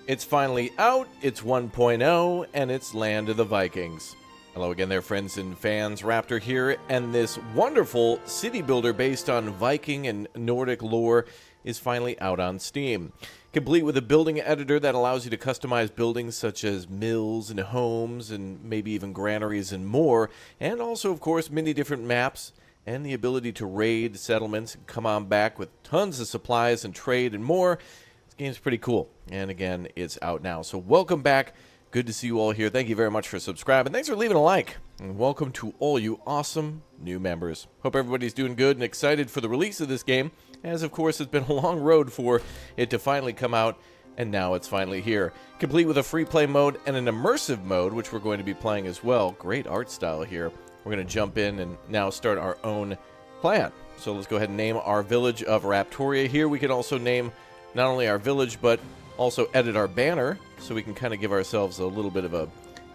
It's finally out, it's 1.0, and it's Land of the Vikings. Hello again there, friends and fans. Raptor here, and this wonderful city builder based on Viking and Nordic lore is finally out on Steam. Complete with a building editor that allows you to customize buildings such as mills and homes and maybe even granaries and more, and also, of course, many different maps and the ability to raid settlements and come on back with tons of supplies and trade and more. This game's pretty cool, and again, it's out now. So welcome back. Good to see you all here. Thank you very much for subscribing. Thanks for leaving a like. And welcome to all you awesome new members. Hope everybody's doing good and excited for the release of this game, as of course it's been a long road for it to finally come out, and now it's finally here. Complete with a free play mode and an immersive mode, which we're going to be playing as well. Great art style here. We're going to jump in and now start our own clan. So let's go ahead and name our village of Raptoria here. We can also name not only our village, but also edit our banner, so we can kind of give ourselves a little bit of a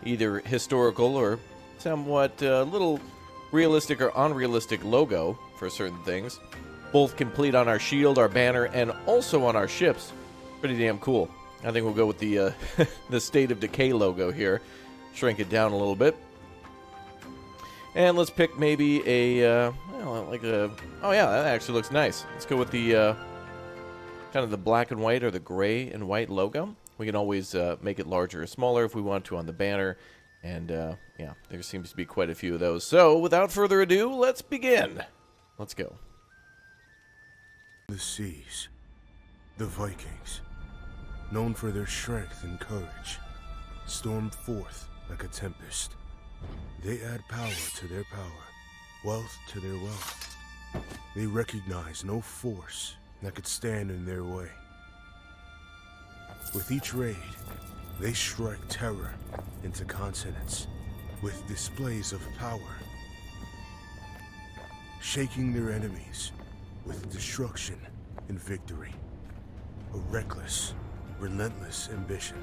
either historical or somewhat little realistic or unrealistic logo for certain things. Both complete on our shield, our banner, and also on our ships. Pretty damn cool. I think we'll go with the the State of Decay logo here. Shrink it down a little bit. And let's pick maybe a, oh yeah, that actually looks nice. Let's go with the kind of the black and white or the gray and white logo. We can always make it larger or smaller if we want to on the banner. And yeah, there seems to be quite a few of those. So without further ado, let's begin. Let's go. The seas, the Vikings, known for their strength and courage, stormed forth like a tempest. They add power to their power, wealth to their wealth. They recognize no force that could stand in their way. With each raid, they strike terror into continents with displays of power, shaking their enemies with destruction and victory. A reckless, relentless ambition.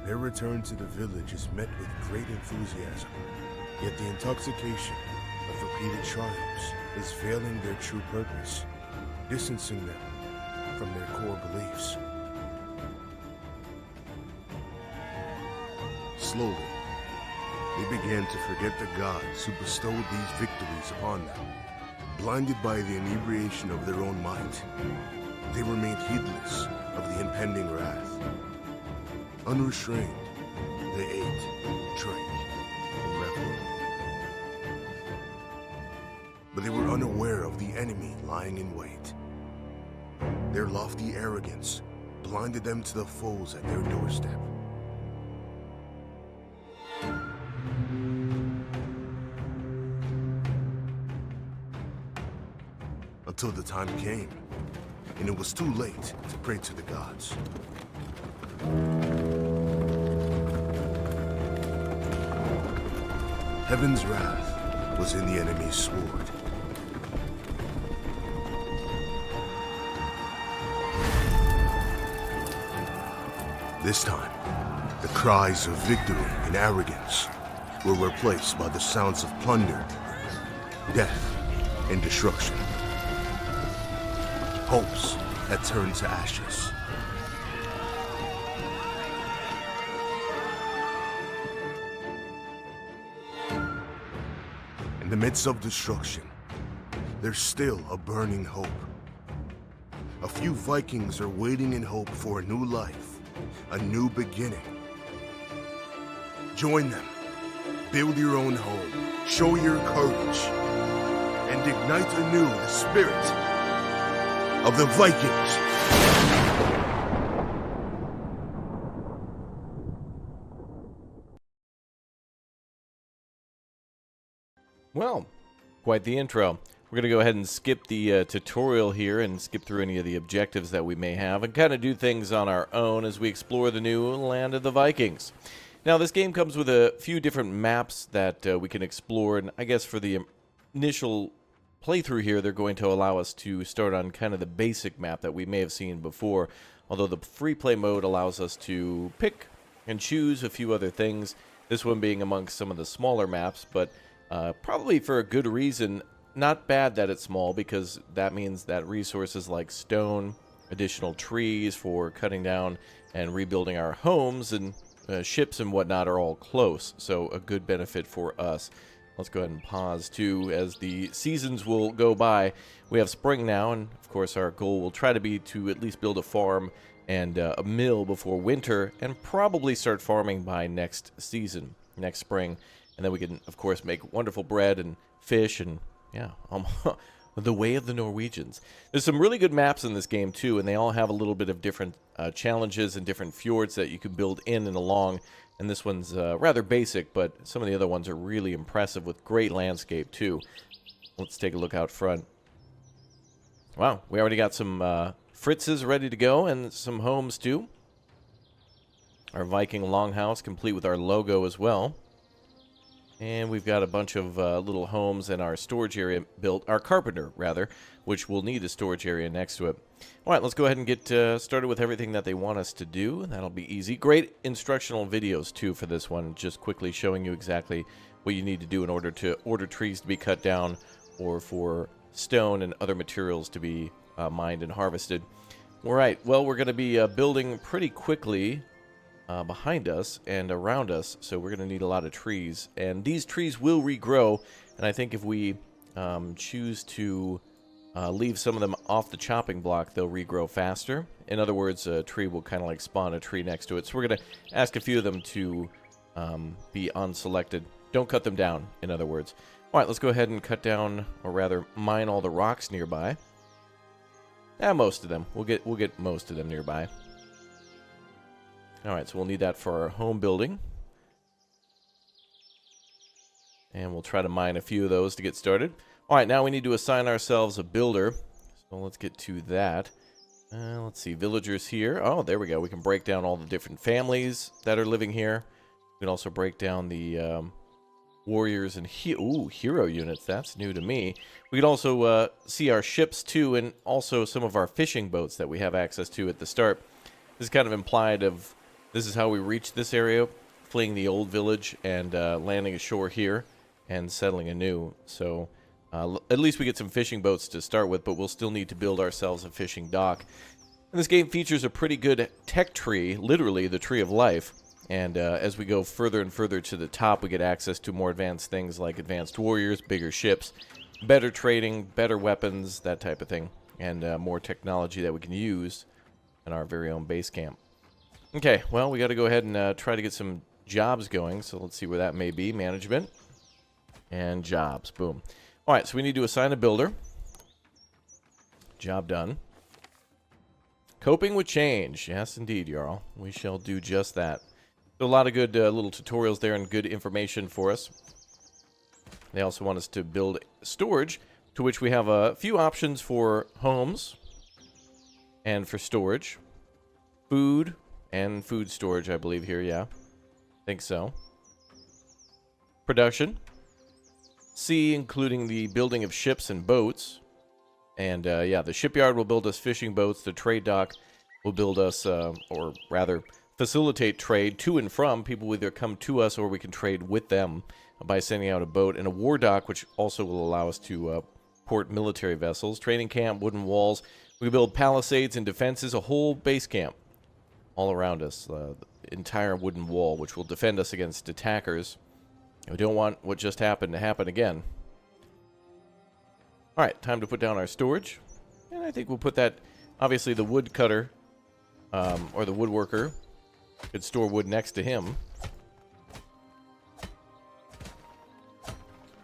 Their return to the village is met with great enthusiasm, yet the intoxication of repeated triumphs is veiling their true purpose, distancing them from their core beliefs. Slowly, they began to forget the gods who bestowed these victories upon them. Blinded by the inebriation of their own might, they remained heedless of the impending wrath. Unrestrained, they ate, drank, and reveled. But they were unaware of the enemy lying in wait. Their lofty arrogance blinded them to the foes at their doorstep. Until the time came, and it was too late to pray to the gods. Heaven's wrath was in the enemy's sword. This time, the cries of victory and arrogance were replaced by the sounds of plunder, death, and destruction. Hopes had turned to ashes. In the midst of destruction, there's still a burning hope. A few Vikings are waiting in hope for a new life, a new beginning. Join them, build your own home, show your courage, and ignite anew the spirit of the Vikings. Well, quite the intro. We're going to go ahead and skip the tutorial here and skip through any of the objectives that we may have and kind of do things on our own as we explore the new Land of the Vikings. Now, this game comes with a few different maps that we can explore, and I guess for the initial playthrough here, they're going to allow us to start on kind of the basic map that we may have seen before, although the free play mode allows us to pick and choose a few other things, this one being amongst some of the smaller maps, but probably for a good reason. Not bad that it's small, because that means that resources like stone additional trees for cutting down and rebuilding our homes, and ships and whatnot are all close, so a good benefit for us. Let's go ahead and pause too, as the seasons will go by. We have spring now, and of course our goal will try to be to at least build a farm and a mill before winter, and probably start farming by next season, next spring. And then we can, of course, make wonderful bread and fish and, yeah, the way of the Norwegians. There's some really good maps in this game, too, and they all have a little bit of different challenges and different fjords that you can build in and along. And this one's rather basic, but some of the other ones are really impressive with great landscape, too. Let's take a look out front. Wow, we already got some Fritzes ready to go, and some homes, too. Our Viking longhouse, complete with our logo as well. And we've got a bunch of little homes and our storage area built, our carpenter, rather, which will need a storage area next to it. All right, let's go ahead and get started with everything that they want us to do. That'll be easy. Great instructional videos, too, for this one, just quickly showing you exactly what you need to do in order to order trees to be cut down, or for stone and other materials to be mined and harvested. All right, well, we're going to be building pretty quickly behind us and around us, so we're going to need a lot of trees, and these trees will regrow. And I think if we choose to leave some of them off the chopping block, they'll regrow faster. In other words, a tree will kind of like spawn a tree next to it. So we're going to ask a few of them to be unselected. Don't cut them down, in other words. All right, let's go ahead and cut down, or rather mine all the rocks nearby. Most of them. We'll get most of them nearby. All right, so we'll need that for our home building. And we'll try to mine a few of those to get started. All right, now we need to assign ourselves a builder. So let's get to that. Let's see, villagers here. Oh, there we go. We can break down all the different families that are living here. We can also break down the warriors and hero units. That's new to me. We can also see our ships, too, and also some of our fishing boats that we have access to at the start. This is kind of implied of... This is how we reach this area, fleeing the old village and landing ashore here and settling anew. So at least we get some fishing boats to start with, but we'll still need to build ourselves a fishing dock. And this game features a pretty good tech tree, literally the tree of life. And as we go further and further to the top, we get access to more advanced things like advanced warriors, bigger ships, better trading, better weapons, that type of thing, and more technology that we can use in our very own base camp. Okay, well, we got to go ahead and try to get some jobs going, so let's see where that may be. Management and jobs. Boom. All right, so we need to assign a builder. Job done. Coping with change. Yes, indeed, Jarl. We shall do just that. So a lot of good little tutorials there and good information for us. They also want us to build storage, to which we have a few options for homes and for storage. Food. And food storage, I believe here, yeah. Think so. Production. C, including the building of ships and boats. And, yeah, the shipyard will build us fishing boats. The trade dock will build us, or rather, facilitate trade to and from. People will either come to us or we can trade with them by sending out a boat. And a war dock, which also will allow us to port military vessels. Training camp, wooden walls. We can build palisades and defenses, a whole base camp all around us, the entire wooden wall, which will defend us against attackers. We don't want what just happened to happen again. All right, time to put down our storage. And I think we'll put that, obviously the woodcutter, or the woodworker, could store wood next to him.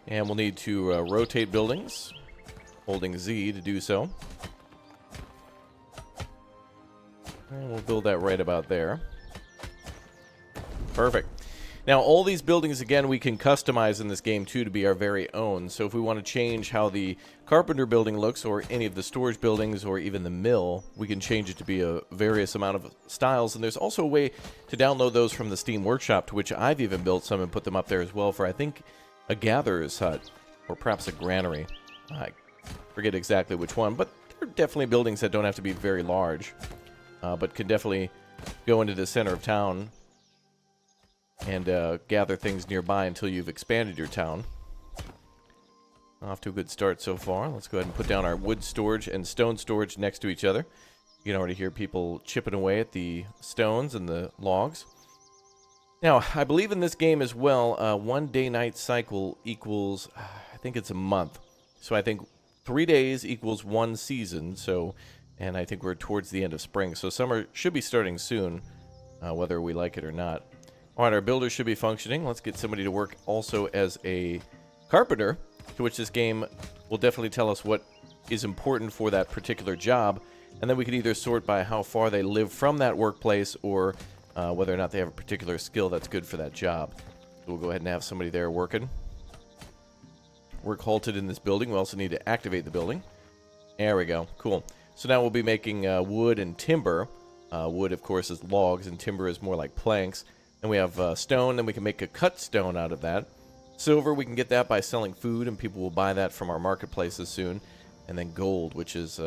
And we'll need to rotate buildings, holding Z to do so. And we'll build that right about there. Perfect. Now, all these buildings, again, we can customize in this game, too, to be our very own. So if we want to change how the carpenter building looks, or any of the storage buildings, or even the mill, we can change it to be a various amount of styles. And there's also a way to download those from the Steam Workshop, to which I've even built some and put them up there as well for, I think, a gatherer's hut, or perhaps a granary. I forget exactly which one, but they're definitely buildings that don't have to be very large. But can definitely go into the center of town and gather things nearby until you've expanded your town. Off to a good start so far. Let's go ahead and put down our wood storage and stone storage next to each other. You can already hear people chipping away at the stones and the logs. Now, I believe in this game as well, one day-night cycle equals, I think it's a month. So I think 3 days equals one season, so, and I think we're towards the end of spring. So summer should be starting soon, whether we like it or not. All right, our builders should be functioning. Let's get somebody to work also as a carpenter, to which this game will definitely tell us what is important for that particular job. And then we could either sort by how far they live from that workplace or whether or not they have a particular skill that's good for that job. So we'll go ahead and have somebody there working. Work halted in this building. We also need to activate the building. There we go. Cool. So now we'll be making wood and timber. Wood, of course, is logs, and timber is more like planks. And we have stone, then we can make a cut stone out of that. Silver, we can get that by selling food, and people will buy that from our marketplaces soon. And then gold, which is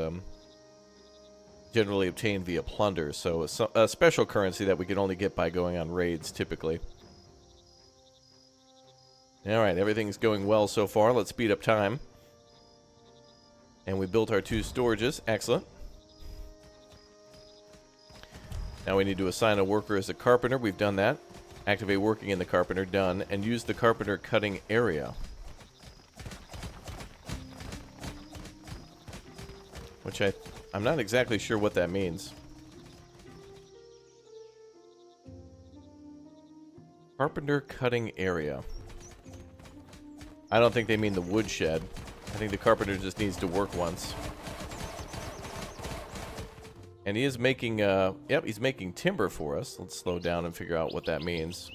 generally obtained via plunder. So a special currency that we can only get by going on raids, typically. Alright, everything's going well so far. Let's speed up time. And we built our 2 storages. Excellent. Now we need to assign a worker as a carpenter. We've done that. Activate working in the carpenter. Done. And use the carpenter cutting area. Which I'm not exactly sure what that means. Carpenter cutting area. I don't think they mean the woodshed. I think the carpenter just needs to work once. And he is making, yep, he's making timber for us. Let's slow down and figure out what that means.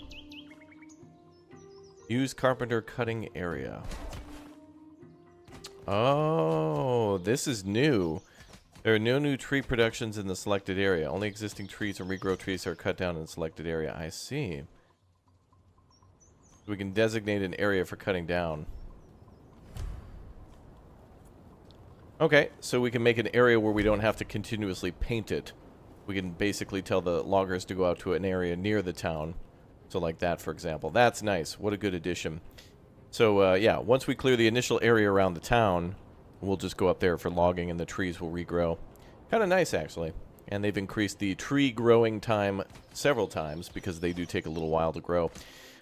Use carpenter cutting area. Oh, this is new. There are no new tree productions in the selected area. Only existing trees and regrow trees are cut down in the selected area. I see. We can designate an area for cutting down. Okay, so we can make an area where we don't have to continuously paint it. We can basically tell the loggers to go out to an area near the town. So like that, for example. That's nice. What a good addition. So, yeah, once we clear the initial area around the town, we'll just go up there for logging and the trees will regrow. Kind of nice, actually. And they've increased the tree growing time several times because they do take a little while to grow.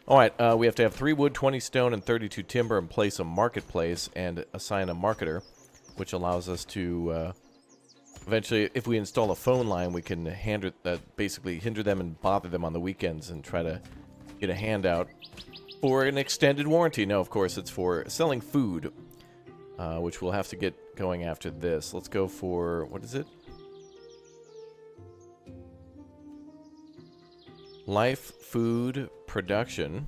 Alright, we have to have 3 wood, 20 stone, and 32 timber, and place a marketplace and assign a marketer, which allows us to, eventually, if we install a phone line, we can basically hinder them and bother them on the weekends and try to get a handout for an extended warranty. No, of course, it's for selling food, which we'll have to get going after this. Let's go for, what is it? Life food production.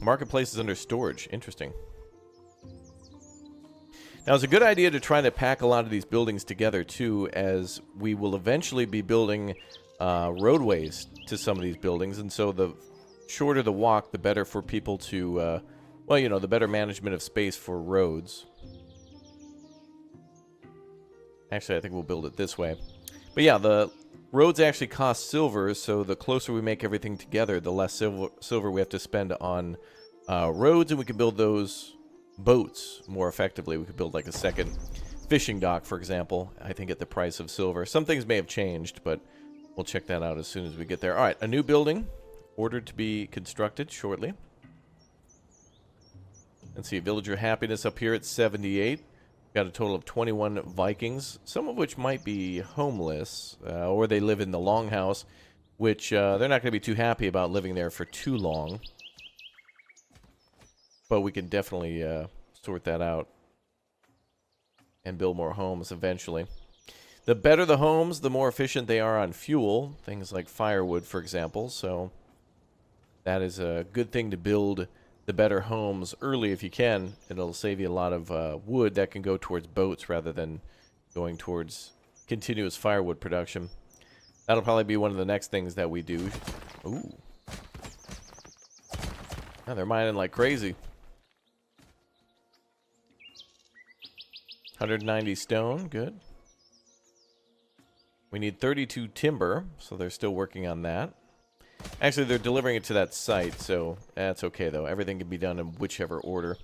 Marketplace is under storage. Interesting. Now, it's a good idea to try to pack a lot of these buildings together, too, as we will eventually be building roadways to some of these buildings. And so the shorter the walk, the better for people to, well, you know, the better management of space for roads. Actually, I think we'll build it this way. But yeah, the roads actually cost silver, so the closer we make everything together, the less silver we have to spend on roads, and we can build those boats more effectively. We could build like a second fishing dock, for example, I think at the price of silver. Some things may have changed, but we'll check that out as soon as we get there. All right, a new building ordered to be constructed shortly. Let's see, villager happiness up here at 78. Got a total of 21 Vikings, some of which might be homeless, or they live in the longhouse, which they're not going to be too happy about living there for too long. But we can definitely sort that out and build more homes eventually. The better the homes, the more efficient they are on fuel, things like firewood, for example. So that is a good thing to build the better homes early if you can. It'll save you a lot of wood that can go towards boats rather than going towards continuous firewood production. That'll probably be one of the next things that we do. Ooh. Oh, they're mining like crazy. 190 stone, good. We need 32 timber, so they're still working on that. Actually, they're delivering it to that site, so that's okay, though. Everything can be done in whichever order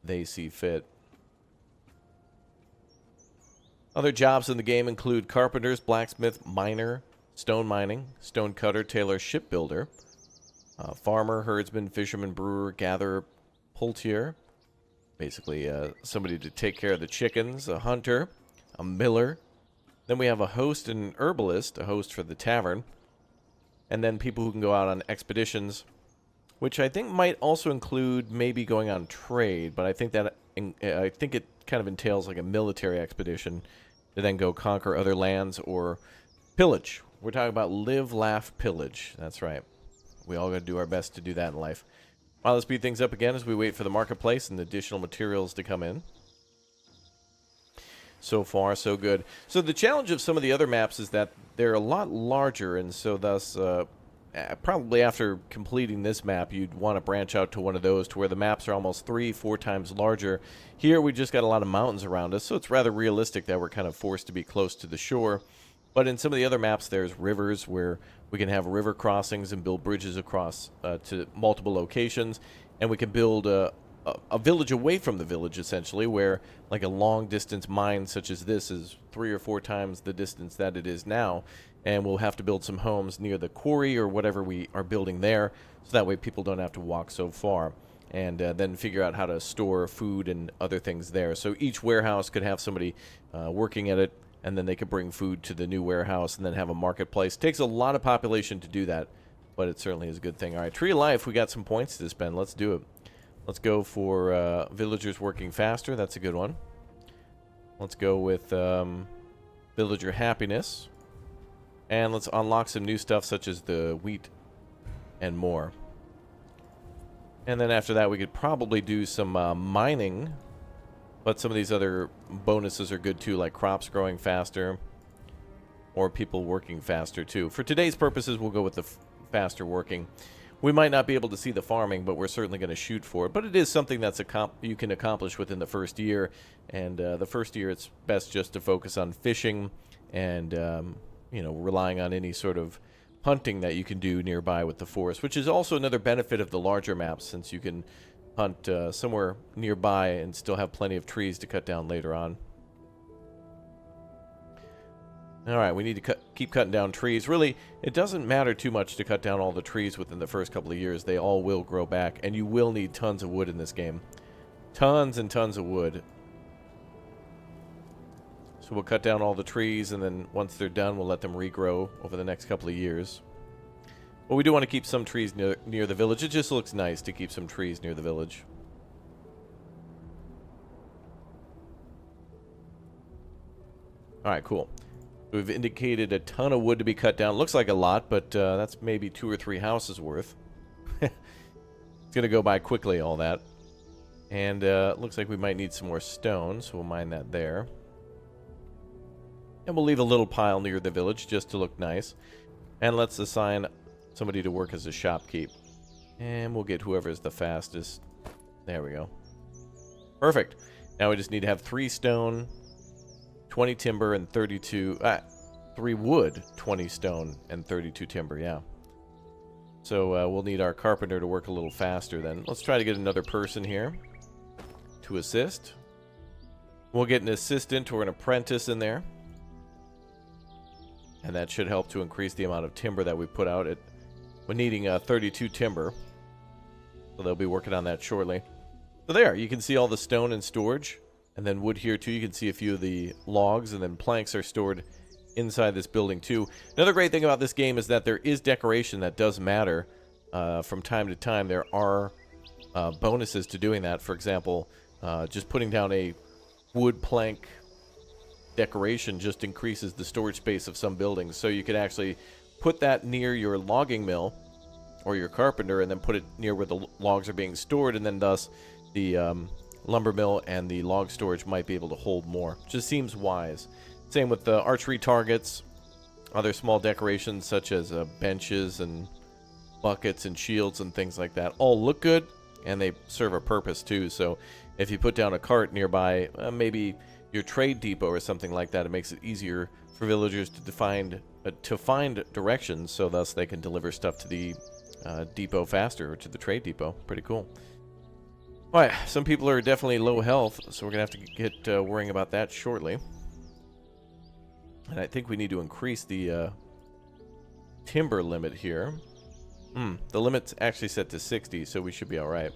they see fit. Other jobs in the game include carpenters, blacksmith, miner, stone mining, stone cutter, tailor, shipbuilder, farmer, herdsman, fisherman, brewer, gatherer, poultier, basically somebody to take care of the chickens, a hunter, a miller. Then we have a host and an herbalist, a host for the tavern, and then people who can go out on expeditions, which I think might also include maybe going on trade, but I think it kind of entails like a military expedition to then go conquer other lands or pillage. We're talking about live, laugh, pillage. That's right. We all got to do our best to do that in life. Well, let's speed things up again as we wait for the marketplace and additional materials to come in. So far, so good. So the challenge of some of the other maps is that they're a lot larger, and so thus, probably after completing this map, you'd want to branch out to one of those to where the maps are almost 3-4 times larger. Here, we just got a lot of mountains around us, so it's rather realistic that we're kind of forced to be close to the shore. But in some of the other maps, there's rivers where we can have river crossings and build bridges across to multiple locations, and we can build a village away from the village, essentially, where like a long distance mine such as this is 3 or 4 times the distance that it is now, and we'll have to build some homes near the quarry or whatever we are building there, so that way people don't have to walk so far, and then figure out how to store food and other things there. So each warehouse could have somebody working at it, and then they could bring food to the new warehouse and then have a marketplace. Takes a lot of population to do that, but it certainly is a good thing. All right, Tree of Life, we got some points to spend. Let's do it. Let's go for villagers working faster. That's a good one. Let's go with villager happiness. And let's unlock some new stuff such as the wheat and more. And then after that, we could probably do some mining. But some of these other bonuses are good too, like crops growing faster or people working faster too. For today's purposes, we'll go with the faster working. We might not be able to see the farming, but we're certainly going to shoot for it. But it is something that's you can accomplish within the first year. And the first year, it's best just to focus on fishing and, relying on any sort of hunting that you can do nearby with the forest, which is also another benefit of the larger maps, since you can hunt somewhere nearby and still have plenty of trees to cut down later on. All right, we need to keep cutting down trees. Really, it doesn't matter too much to cut down all the trees within the first couple of years. They all will grow back, and you will need tons of wood in this game. Tons and tons of wood. So we'll cut down all the trees, and then once they're done, we'll let them regrow over the next couple of years. But we do want to keep some trees near the village. It just looks nice to keep some trees near the village. All right, cool. We've indicated a ton of wood to be cut down. Looks like a lot, but that's maybe 2 or 3 houses worth. It's going to go by quickly, all that. And looks like we might need some more stone, so we'll mine that there. And we'll leave a little pile near the village just to look nice. And let's assign somebody to work as a shopkeep. And we'll get whoever's the fastest. There we go. Perfect. Now we just need to have 3 stone, 20 timber, and 3 wood, 20 stone, and 32 timber, yeah. So we'll need our carpenter to work a little faster then. Let's try to get another person here to assist. We'll get an assistant or an apprentice in there. And that should help to increase the amount of timber that we put out. We're needing 32 timber. So they'll be working on that shortly. So there, you can see all the stone in storage. And then wood here too. You can see a few of the logs, and then planks are stored inside this building too. Another great thing about this game is that there is decoration that does matter. From time to time, there are bonuses to doing that. For example, just putting down a wood plank decoration just increases the storage space of some buildings. So you could actually put that near your logging mill or your carpenter, and then put it near where the logs are being stored, and then thus the lumber mill and the log storage might be able to hold more. Just seems wise. Same with the archery targets, other small decorations such as benches and buckets and shields and things like that. All look good, and they serve a purpose too. So if you put down a cart nearby, maybe your trade depot or something like that, it makes it easier for villagers to find directions, so thus they can deliver stuff to the depot faster, or to the trade depot. Pretty cool. Alright, some people are definitely low health, so we're going to have to get worrying about that shortly. And I think we need to increase the timber limit here. The limit's actually set to 60, so we should be all right.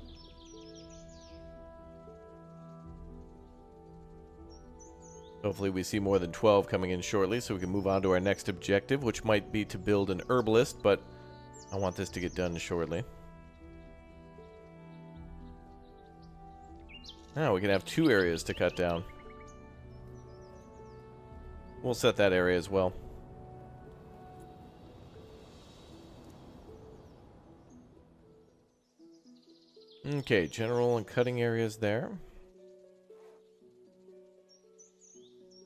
Hopefully we see more than 12 coming in shortly, so we can move on to our next objective, which might be to build an herbalist, but I want this to get done shortly. Now we can have 2 areas to cut down. We'll set that area as well. Okay, general and cutting areas there.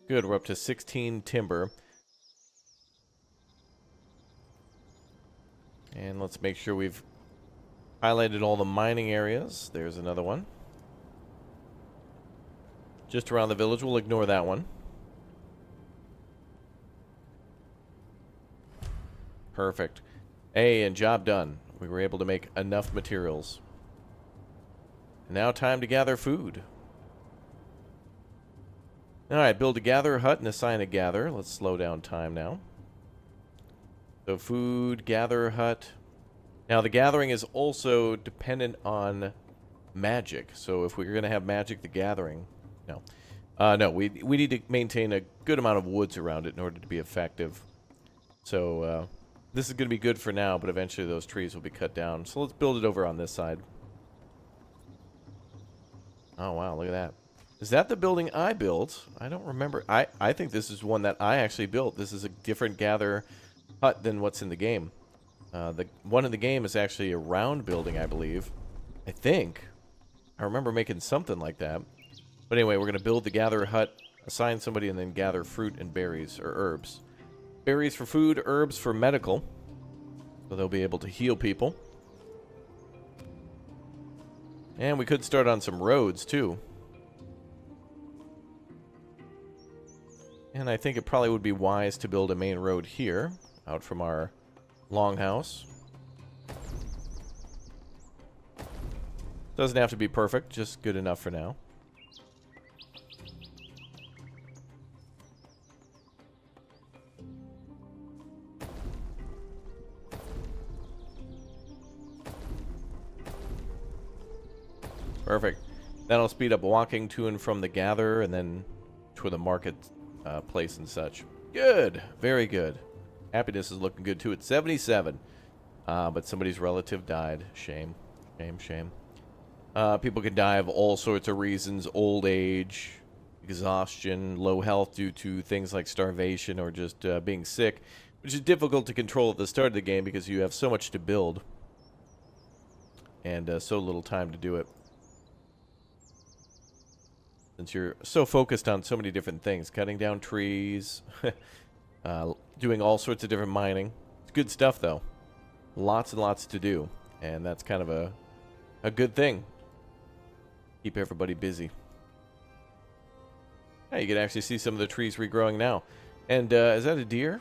Good, we're up to 16 timber. And let's make sure we've highlighted all the mining areas. There's another one. Just around the village, we'll ignore that one. Perfect. Hey, and job done. We were able to make enough materials. Now time to gather food. Alright, build a gather hut and assign a gather. Let's slow down time now. So food, gather hut. Now the gathering is also dependent on magic. So if we're going to have magic the gathering... No. No, we need to maintain a good amount of woods around it in order to be effective. So this is going to be good for now, but eventually those trees will be cut down. So let's build it over on this side. Oh, wow, look at that. Is that the building I built? I don't remember. I think this is one that I actually built. This is a different gather hut than what's in the game. The one in the game is actually a round building, I believe. I think. I remember making something like that. But anyway, we're going to build the gather hut, assign somebody, and then gather fruit and berries, or herbs. Berries for food, herbs for medical. So they'll be able to heal people. And we could start on some roads, too. And I think it probably would be wise to build a main road here, out from our longhouse. Doesn't have to be perfect, just good enough for now. Perfect. That'll speed up walking to and from the gather and then to the market place and such. Good. Very good. Happiness is looking good too. It's 77. But somebody's relative died. Shame. Shame, shame. People can die of all sorts of reasons. Old age, exhaustion, low health due to things like starvation or just being sick, which is difficult to control at the start of the game because you have so much to build and so little time to do it. Since you're so focused on so many different things, cutting down trees, doing all sorts of different mining. It's good stuff, though. Lots and lots to do, and that's kind of a good thing. Keep everybody busy. Yeah, you can actually see some of the trees regrowing now. And is that a deer?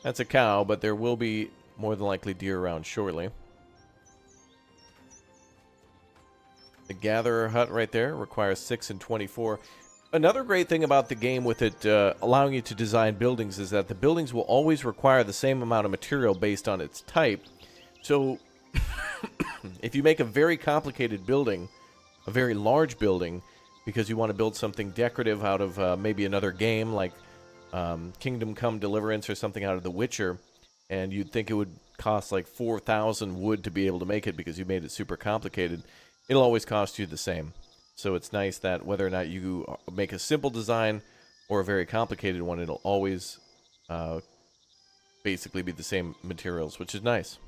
That's a cow, but there will be more than likely deer around shortly. The gatherer hut right there requires 6 and 24. Another great thing about the game with it allowing you to design buildings is that the buildings will always require the same amount of material based on its type. So if you make a very complicated building, a very large building, because you want to build something decorative out of maybe another game like Kingdom Come Deliverance or something out of The Witcher, and you'd think it would cost like 4,000 wood to be able to make it because you made it super complicated, it'll always cost you the same. So it's nice that whether or not you make a simple design or a very complicated one, it'll always basically be the same materials, which is nice.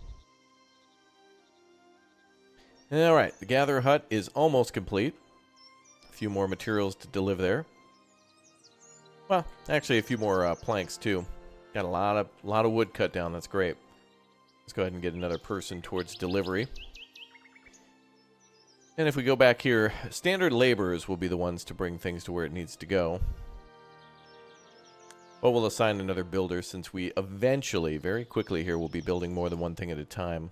Alright, the Gather Hut is almost complete. A few more materials to deliver there. Well, actually a few more planks too. Got a lot of wood cut down, that's great. Let's go ahead and get another person towards delivery. And if we go back here, standard laborers will be the ones to bring things to where it needs to go. But we'll assign another builder since we eventually, very quickly here, will be building more than one thing at a time.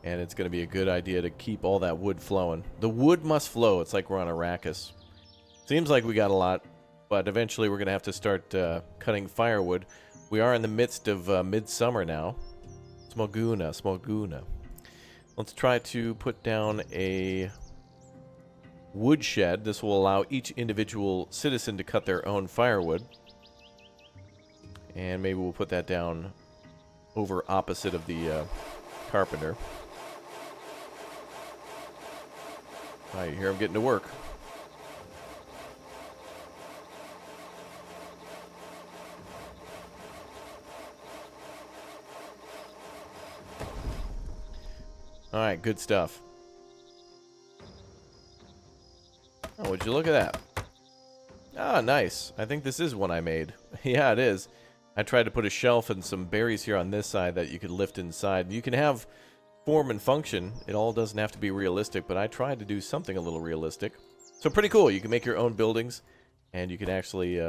And it's going to be a good idea to keep all that wood flowing. The wood must flow. It's like we're on Arrakis. Seems like we got a lot, but eventually we're going to have to start cutting firewood. We are in the midst of midsummer now. Smolguna. Let's try to put down a woodshed. This will allow each individual citizen to cut their own firewood. And maybe we'll put that down over opposite of the carpenter. All right, you hear him getting to work. All right, good stuff. Oh, would you look at that? Ah, nice. I think this is one I made. Yeah, it is. I tried to put a shelf and some berries here on this side that you could lift inside. You can have form and function. It all doesn't have to be realistic, but I tried to do something a little realistic. So pretty cool. You can make your own buildings, and you can actually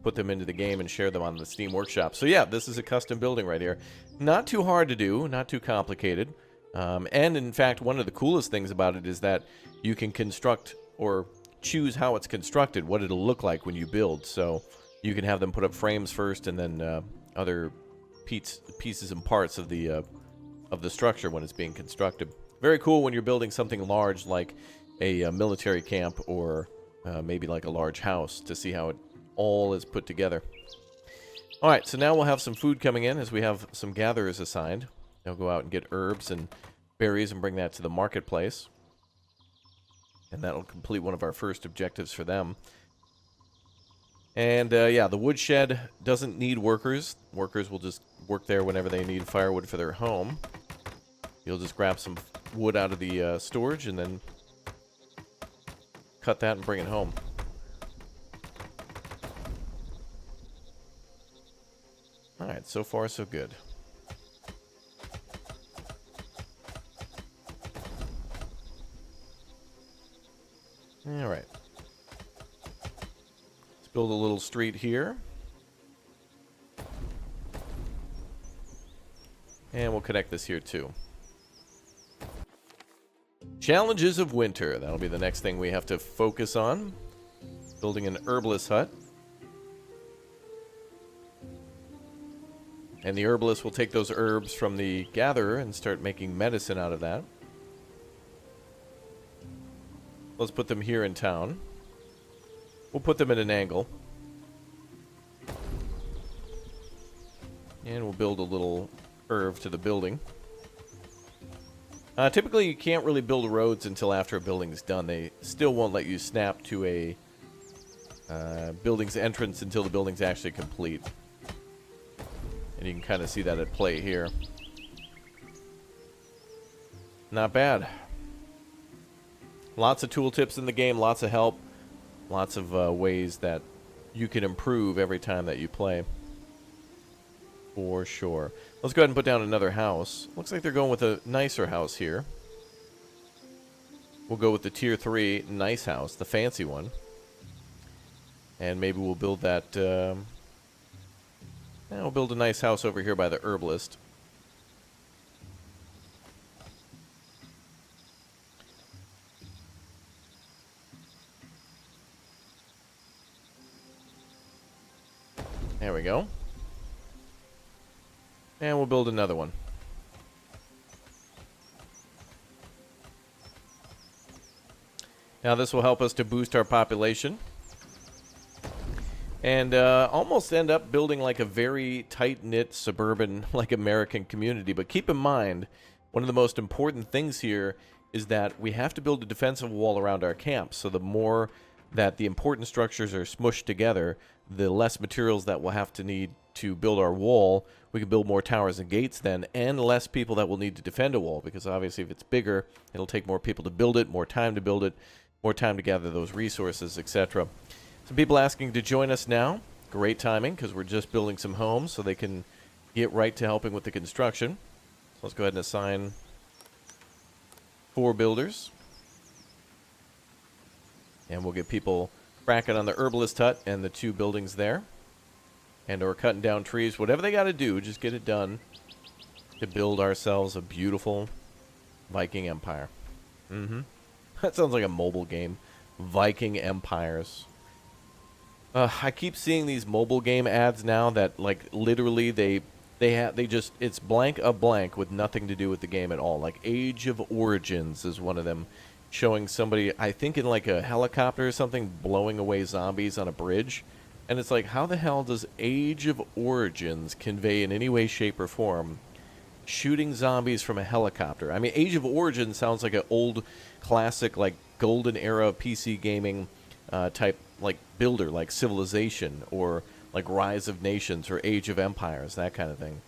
put them into the game and share them on the Steam Workshop. So yeah, this is a custom building right here. Not too hard to do, not too complicated. And in fact, one of the coolest things about it is that you can construct or choose how it's constructed, what it'll look like when you build. So you can have them put up frames first, and then other pieces and parts of the structure when it's being constructed. Very cool when you're building something large like a military camp or maybe like a large house to see how it all is put together. All right, so now we'll have some food coming in as we have some gatherers assigned. They'll go out and get herbs and berries and bring that to the marketplace. And that'll complete one of our first objectives for them. And yeah, the woodshed doesn't need workers. Workers will just work there whenever they need firewood for their home. You'll just grab some wood out of the storage and then cut that and bring it home. Alright, so far so good. Alright. Let's build a little street here. And we'll connect this here too. Challenges of winter. That'll be the next thing we have to focus on. Building an herbalist hut. And the herbalist will take those herbs from the gatherer and start making medicine out of that. Let's put them here in town. We'll put them at an angle. And we'll build a little curve to the building. Typically, you can't really build roads until after a building's done. They still won't let you snap to a building's entrance until the building's actually complete. And you can kind of see that at play here. Not bad. Lots of tooltips in the game, lots of help, lots of ways that you can improve every time that you play. For sure. Let's go ahead and put down another house. Looks like they're going with a nicer house here. We'll go with the tier 3 nice house, the fancy one. And maybe we'll build that... we'll build a nice house over here by the herbalist. There we go. And we'll build another one. Now this will help us to boost our population. And almost end up building like a very tight-knit suburban, like American community. But keep in mind, one of the most important things here is that we have to build a defensive wall around our camp. So the more that the important structures are smushed together, the less materials that we'll have to need to build our wall. We can build more towers and gates then, and less people that will need to defend a wall, because obviously if it's bigger, it'll take more people to build it, more time to build it, more time to gather those resources, etc. Some people asking to join us now. Great timing, because we're just building some homes, so they can get right to helping with the construction. So let's go ahead and assign 4 builders. And we'll get people cracking on the herbalist hut and the 2 buildings there. And or cutting down trees. Whatever they got to do, just get it done. to build ourselves a beautiful Viking empire. That sounds like a mobile game. Viking empires. I keep seeing these mobile game ads now that, like, literally they just, it's blank a blank with nothing to do with the game at all. Like Age of Origins is one of them, showing somebody, I think in like a helicopter or something, blowing away zombies on a bridge. And it's like, how the hell does Age of Origins convey in any way, shape, or form shooting zombies from a helicopter? I mean, Age of Origins sounds like an old classic, like golden era PC gaming type, like builder, like Civilization or like Rise of Nations or Age of Empires, that kind of thing.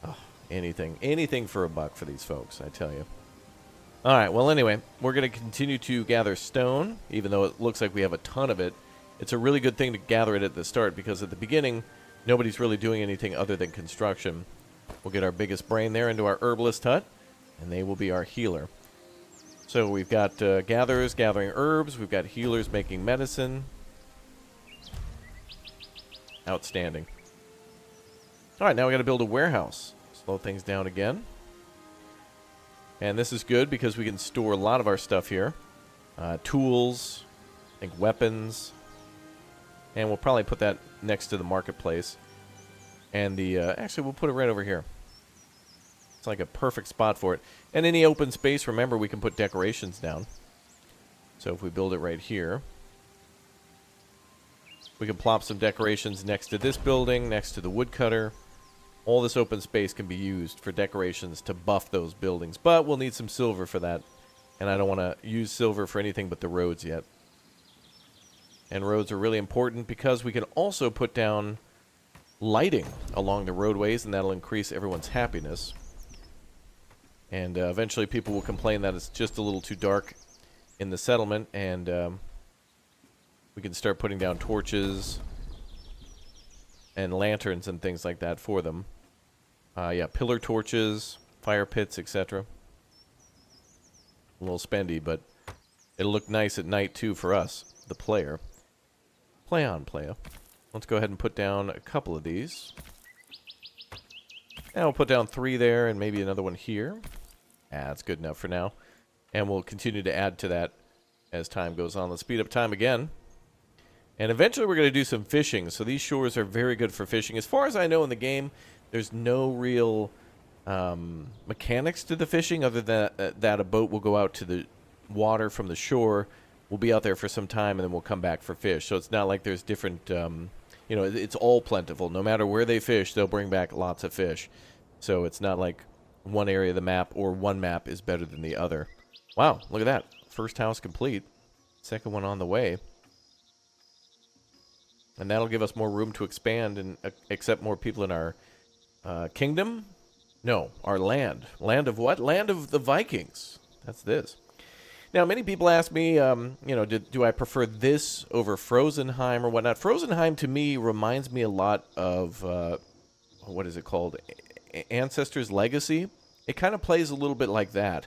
Oh, anything for a buck for these folks, I tell you. All right, well, anyway, we're going to continue to gather stone, even though it looks like we have a ton of it. It's a really good thing to gather it at the start, because at the beginning, nobody's really doing anything other than construction. We'll get our biggest brain there into our herbalist hut, and they will be our healer. So we've got gatherers gathering herbs. We've got healers making medicine. Outstanding. All right, now we got to build a warehouse. Slow things down again. And this is good because we can store a lot of our stuff here. Tools, I think weapons. And we'll probably put that next to the marketplace. And the actually, we'll put it right over here. It's like a perfect spot for it. And any open space, remember, we can put decorations down. So if we build it right here, we can plop some decorations next to this building, next to the woodcutter. All this open space can be used for decorations to buff those buildings. But we'll need some silver for that. And I don't want to use silver for anything but the roads yet. And roads are really important because we can also put down lighting along the roadways, and that'll increase everyone's happiness. And eventually people will complain that it's just a little too dark in the settlement, and we can start putting down torches and lanterns and things like that for them. Yeah, pillar torches, fire pits, etc. A little spendy, but it'll look nice at night too for us, the player. Play on, playa. Let's go ahead and put down a couple of these. And we'll put down 3 there and maybe another one here. That's good enough for now. And we'll continue to add to that as time goes on. Let's speed up time again. And eventually we're going to do some fishing. So these shores are very good for fishing. As far as I know in the game, there's no real mechanics to the fishing other than that a boat will go out to the water from the shore. We'll be out there for some time, and then we'll come back for fish. So it's not like there's different, you know, it's all plentiful. No matter where they fish, they'll bring back lots of fish. So it's not like one area of the map or one map is better than the other. Wow, look at that. First house complete. Second one on the way. And that'll give us more room to expand and accept more people in our kingdom. No, our land. Land of what? Land of the Vikings. That's this. Now, many people ask me, you know, do I prefer this over Frozenheim or whatnot? Frozenheim, to me, reminds me a lot of, what is it called? Ancestors' Legacy. It kind of plays a little bit like that,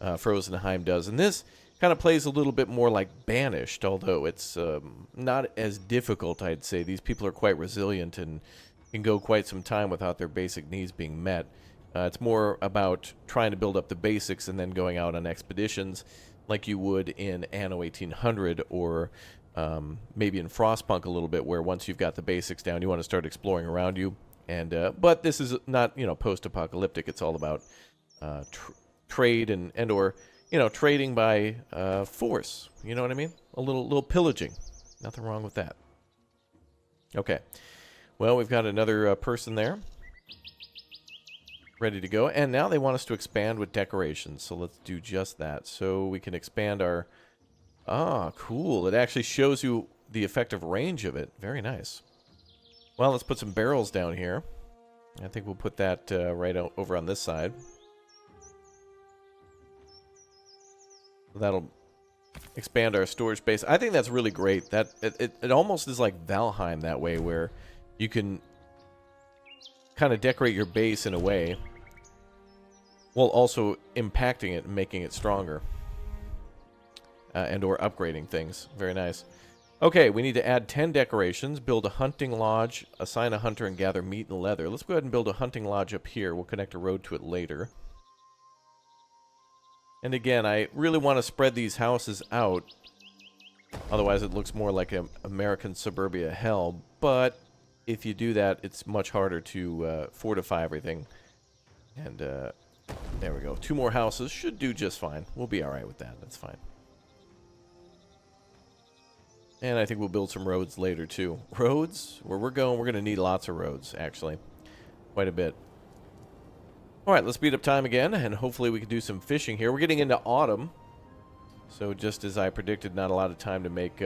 Frozenheim does. And this kind of plays a little bit more like Banished, although it's not as difficult, I'd say. These people are quite resilient and can go quite some time without their basic needs being met. It's more about trying to build up the basics and then going out on expeditions like you would in Anno 1800 or maybe in Frostpunk a little bit, where once you've got the basics down, you want to start exploring around you. And but this is not, you know, post-apocalyptic. It's all about trade and or, you know, trading by force. You know what I mean? A little pillaging. Nothing wrong with that. Okay. Well, we've got another person there. Ready to go. And now they want us to expand with decorations. So let's do just that. So we can expand our... Ah, cool. It actually shows you the effective range of it. Very nice. Well, let's put some barrels down here. I think we'll put that right over on this side. That'll expand our storage space. I think that's really great. That it almost is like Valheim that way, where you can kind of decorate your base in a way while also impacting it and making it stronger and or upgrading things. Very nice. Okay, we need to add 10 decorations, build a hunting lodge, assign a hunter, and gather meat and leather. Let's go ahead and build a hunting lodge up here. We'll connect a road to it later. And again, I really want to spread these houses out. Otherwise, it looks more like an American suburbia hell. But if you do that, it's much harder to fortify everything. And there we go. 2 more houses should do just fine. We'll be all right with that. That's fine. And I think we'll build some roads later, too. Roads? Where we're going to need lots of roads, actually. Quite a bit. All right, let's speed up time again, and hopefully we can do some fishing here. We're getting into autumn. So just as I predicted, not a lot of time to make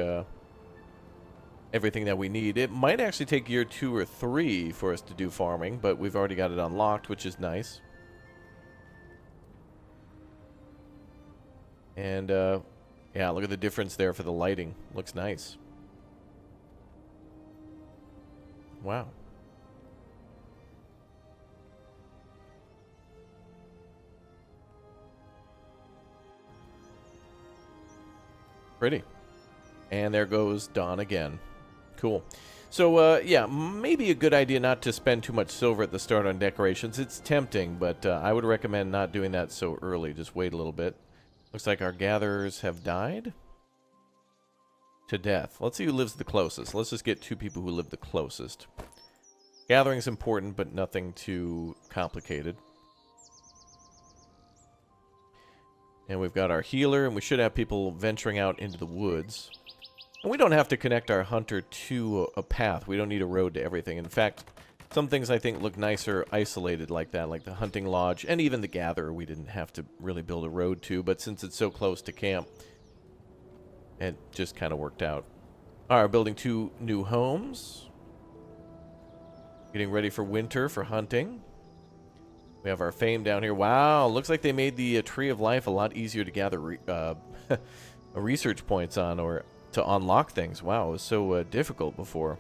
everything that we need. It might actually take year 2 or 3 for us to do farming, but we've already got it unlocked, which is nice. And, yeah, look at the difference there for the lighting. Looks nice. Wow. Pretty. And there goes dawn again. Cool. So, yeah, maybe a good idea not to spend too much silver at the start on decorations. It's tempting, but I would recommend not doing that so early. Just wait a little bit. Looks like our gatherers have died to death. Let's see who lives the closest. Let's just get 2 people who live the closest. Gathering's important, but nothing too complicated. And we've got our healer, and we should have people venturing out into the woods. And we don't have to connect our hunter to a path. We don't need a road to everything. In fact, some things I think look nicer isolated like that, like the hunting lodge, and even the gatherer we didn't have to really build a road to, but since it's so close to camp, it just kind of worked out. All right, we're building 2 new homes. Getting ready for winter for hunting. We have our fame down here. Wow, looks like they made the Tree of Life a lot easier to gather research points on, or to unlock things. Wow, it was so difficult before.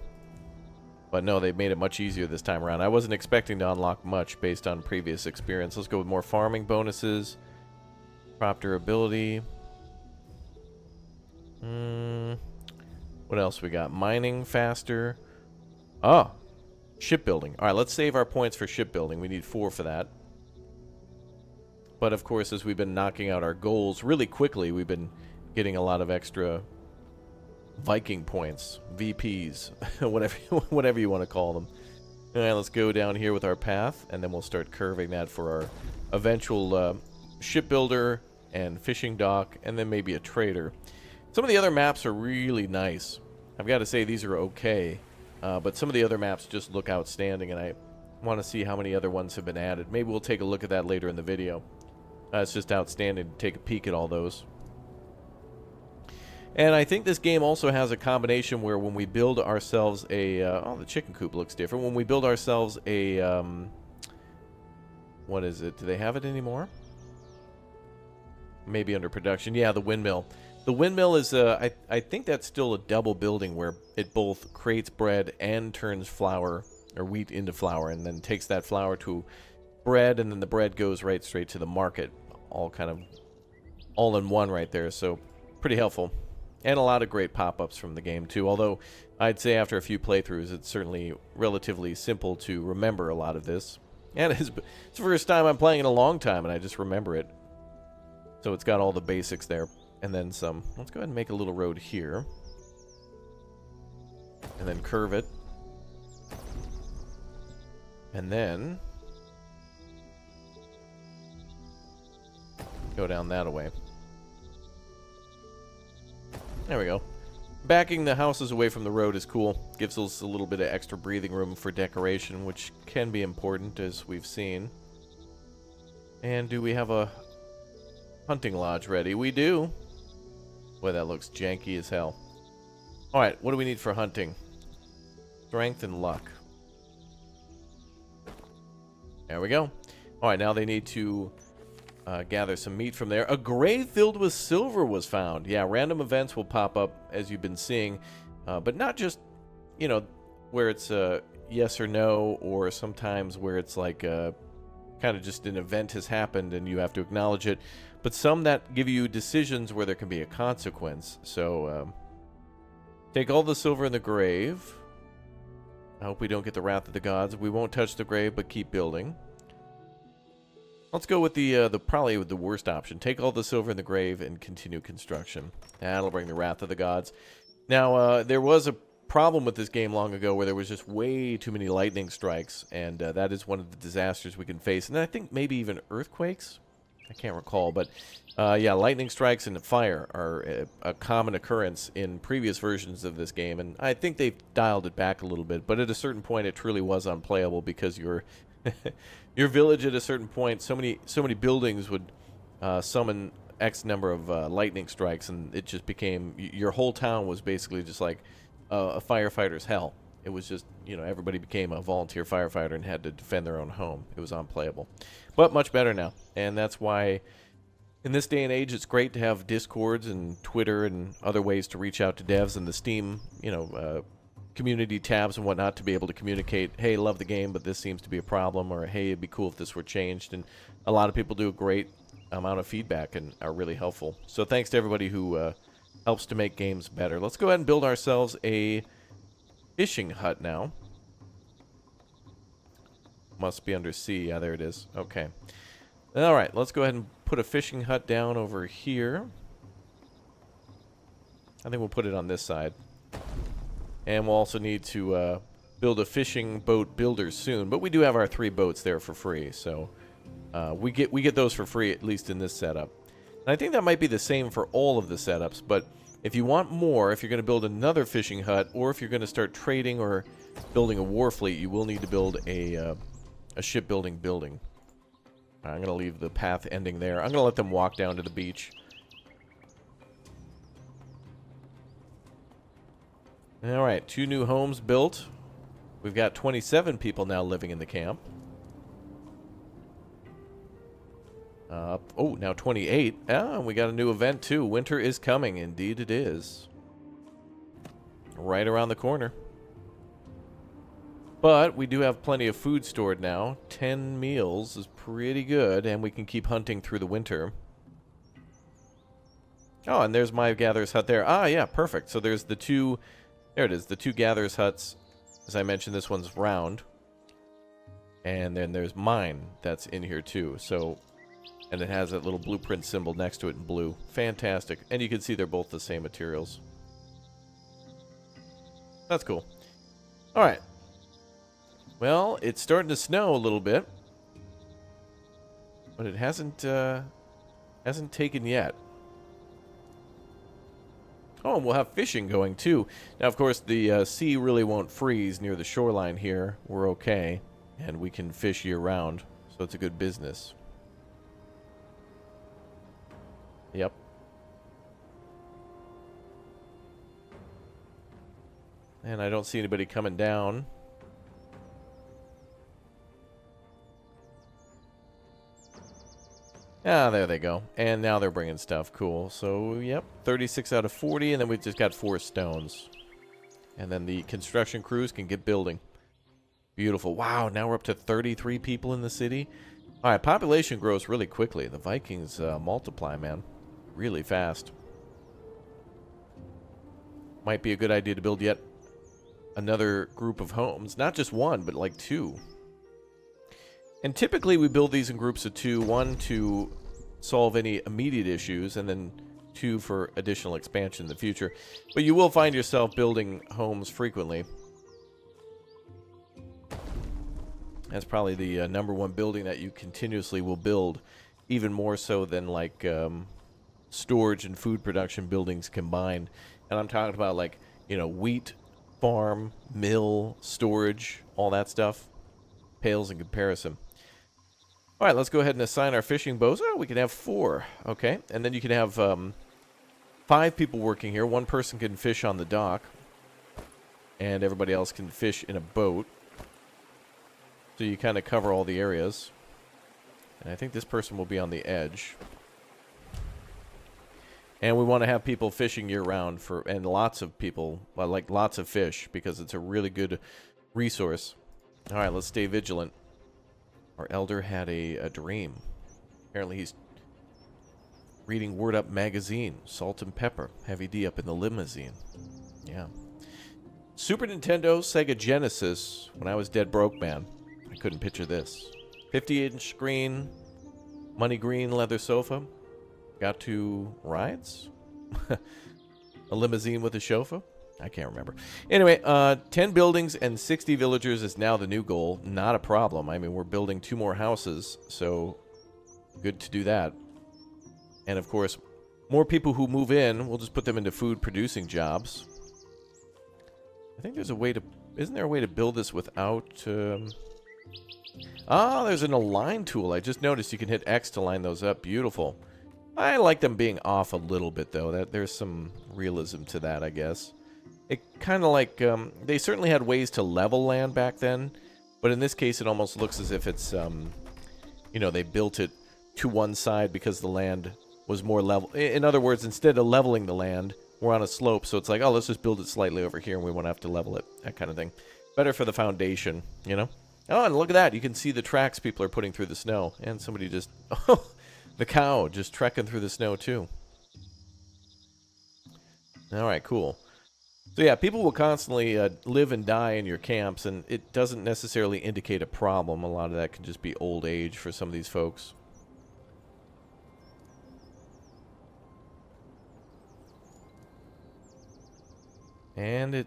But no, they've made it much easier this time around. I wasn't expecting to unlock much based on previous experience. Let's go with more farming bonuses. Crop durability. What else we got? Mining faster. Oh, shipbuilding. All right, let's save our points for shipbuilding. We need 4 for that. But of course, as we've been knocking out our goals really quickly, we've been getting a lot of extra Viking points, VPs, whatever you want to call them. All right, let's go down here with our path, and then we'll start curving that for our eventual shipbuilder and fishing dock, and then maybe a trader. Some of the other maps are really nice. I've got to say these are okay, but some of the other maps just look outstanding, and I want to see how many other ones have been added. Maybe we'll take a look at that later in the video. It's just outstanding to take a peek at all those. And I think this game also has a combination where when we build ourselves a... oh, the chicken coop looks different. When we build ourselves a... what is it? Do they have it anymore? Maybe under production. Yeah, the windmill. The windmill is... I think that's still a double building where it both creates bread and turns flour or wheat into flour, and then takes that flour to bread, and then the bread goes right straight to the market. All kind of... all in one right there. So, pretty helpful. And a lot of great pop-ups from the game, too. Although, I'd say after a few playthroughs, it's certainly relatively simple to remember a lot of this. And it's the first time I'm playing in a long time, and I just remember it. So it's got all the basics there. And then some. Let's go ahead and make a little road here. And then curve it. And then... go down that way. There we go. Backing the houses away from the road is cool. Gives us a little bit of extra breathing room for decoration, which can be important, as we've seen. And do we have a hunting lodge ready? We do. Boy, that looks janky as hell. Alright, what do we need for hunting? Strength and luck. There we go. Alright, now they need to... gather some meat from there. A grave filled with silver was found. Yeah, random events will pop up, as you've been seeing. But not just, you know, where it's yes or no, or sometimes where it's like kind of just an event has happened and you have to acknowledge it. But some that give you decisions where there can be a consequence. So, Take all the silver in the grave. I hope we don't get the wrath of the gods. We won't touch the grave, but keep building. Let's go with the probably with the worst option. Take all the silver in the grave and continue construction. That'll bring the wrath of the gods. Now, there was a problem with this game long ago where there was just way too many lightning strikes, and that is one of the disasters we can face. And I think maybe even earthquakes? I can't recall, but yeah, lightning strikes and fire are a common occurrence in previous versions of this game, and I think they've dialed it back a little bit, but at a certain point it truly was unplayable because your village at a certain point, so many buildings would summon X number of lightning strikes, and it just became, your whole town was basically just like a firefighter's hell. It was just, you know, everybody became a volunteer firefighter and had to defend their own home. It was unplayable. But much better now. And that's why in this day and age it's great to have Discords and Twitter and other ways to reach out to devs and the Steam, you know, community tabs and whatnot to be able to communicate, hey, love the game, but this seems to be a problem, or hey, it'd be cool if this were changed. And a lot of people do a great amount of feedback and are really helpful. So thanks to everybody who helps to make games better. Let's go ahead and build ourselves a fishing hut now. Must be under C. Yeah, there it is. Okay. All right, let's go ahead and put a fishing hut down over here. I think we'll put it on this side. And we'll also need to build a fishing boat builder soon. But we do have our 3 boats there for free, so we get those for free, at least in this setup. And I think that might be the same for all of the setups, but if you want more, if you're going to build another fishing hut, or if you're going to start trading or building a war fleet, you will need to build a shipbuilding building. I'm going to leave the path ending there. I'm going to let them walk down to the beach. Alright, 2 new homes built. We've got 27 people now living in the camp. Oh, now 28. Ah, we got a new event too. Winter is coming. Indeed it is. Right around the corner. But we do have plenty of food stored now. 10 meals is pretty good, and we can keep hunting through the winter. Oh, and there's my gatherer's hut there. Ah, yeah, perfect. So there's the 2... There it is, the 2 gatherer's huts. As I mentioned, this one's round. And then there's mine that's in here too. So... And it has that little blueprint symbol next to it in blue. Fantastic. And you can see they're both the same materials. That's cool. Alright. Well, it's starting to snow a little bit. But it hasn't taken yet. Oh, and we'll have fishing going too. Now, of course, the sea really won't freeze near the shoreline here. We're okay. And we can fish year-round. So it's a good business. Yep. And I don't see anybody coming down. Ah, there they go. And now they're bringing stuff. Cool. So, yep, 36 out of 40, and then we've just got 4 stones. And then the construction crews can get building. Beautiful. Wow, now we're up to 33 people in the city. All right, population grows really quickly. The Vikings multiply, man. Really fast. Might be a good idea to build yet another group of homes. Not just 1, but like 2. And typically we build these in groups of 2. 1 to solve any immediate issues, and then 2 for additional expansion in the future. But you will find yourself building homes frequently. That's probably the #1 building that you continuously will build, even more so than like storage and food production buildings combined. And I'm talking about, like, you know, wheat farm, mill, storage, all that stuff. Pales in comparison. All right, let's go ahead and assign our fishing boats. Oh, we can have 4. Okay, and then you can have 5 people working here. 1 person can fish on the dock, and everybody else can fish in a boat. So you kind of cover all the areas. And I think this person will be on the edge. And we want to have people fishing year-round, and lots of people, well, like lots of fish, because it's a really good resource. All right, let's stay vigilant. Our elder had a dream. Apparently he's reading Word Up magazine. Salt and pepper. Heavy D up in the limousine. Yeah. Super Nintendo, Sega Genesis. When I was dead broke, man, I couldn't picture this. 50-inch screen, money green leather sofa. Got 2 rides? A limousine with a chauffeur? I can't remember. Anyway, 10 buildings and 60 villagers is now the new goal. Not a problem. I mean, we're building 2 more houses, so good to do that. And of course, more people who move in, we'll just put them into food-producing jobs. I think there's a way to... Isn't there a way to build this without... there's an align tool. I just noticed you can hit X to line those up. Beautiful. I like them being off a little bit, though. There's some realism to that, I guess. It kind of like... they certainly had ways to level land back then, but in this case, it almost looks as if it's... you know, they built it to one side because the land was more level. In other words, instead of leveling the land, we're on a slope, so it's like, oh, let's just build it slightly over here, and we won't have to level it. That kind of thing. Better for the foundation, you know? Oh, and look at that. You can see the tracks people are putting through the snow. And somebody just... Oh, the cow just trekking through the snow, too. All right, cool. So, yeah, people will constantly live and die in your camps, and it doesn't necessarily indicate a problem. A lot of that can just be old age for some of these folks. And it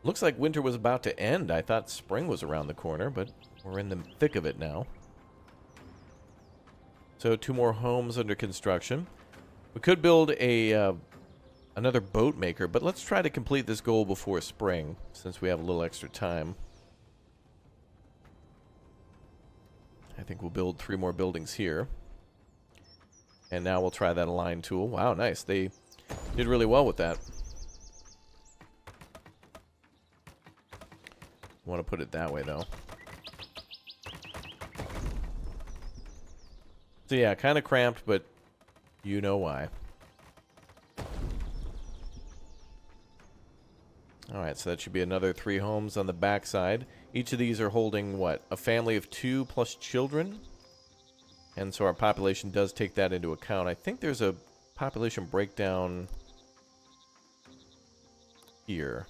looks like winter was about to end. I thought spring was around the corner, but we're in the thick of it now. So 2 more homes under construction. We could build a another boat maker, but let's try to complete this goal before spring, since we have a little extra time. I think we'll build 3 more buildings here. And now we'll try that align tool. Wow, nice. They did really well with that. Want to put it that way, though. So yeah, kind of cramped, but you know why. Alright, so that should be another 3 homes on the backside. Each of these are holding, what, a family of 2 plus children? And so our population does take that into account. I think there's a population breakdown here.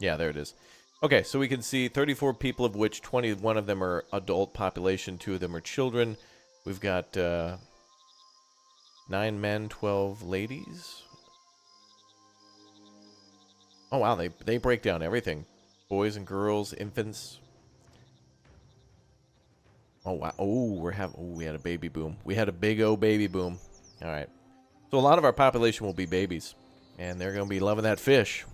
Yeah, there it is. Okay, so we can see 34 people, of which 21 of them are adult population, 2 of them are children. We've got 9 men, 12 ladies. Oh, wow, they break down everything. Boys and girls, infants. Oh, wow. Oh, we had a baby boom. We had a big O baby boom. All right. So a lot of our population will be babies. And they're going to be loving that fish.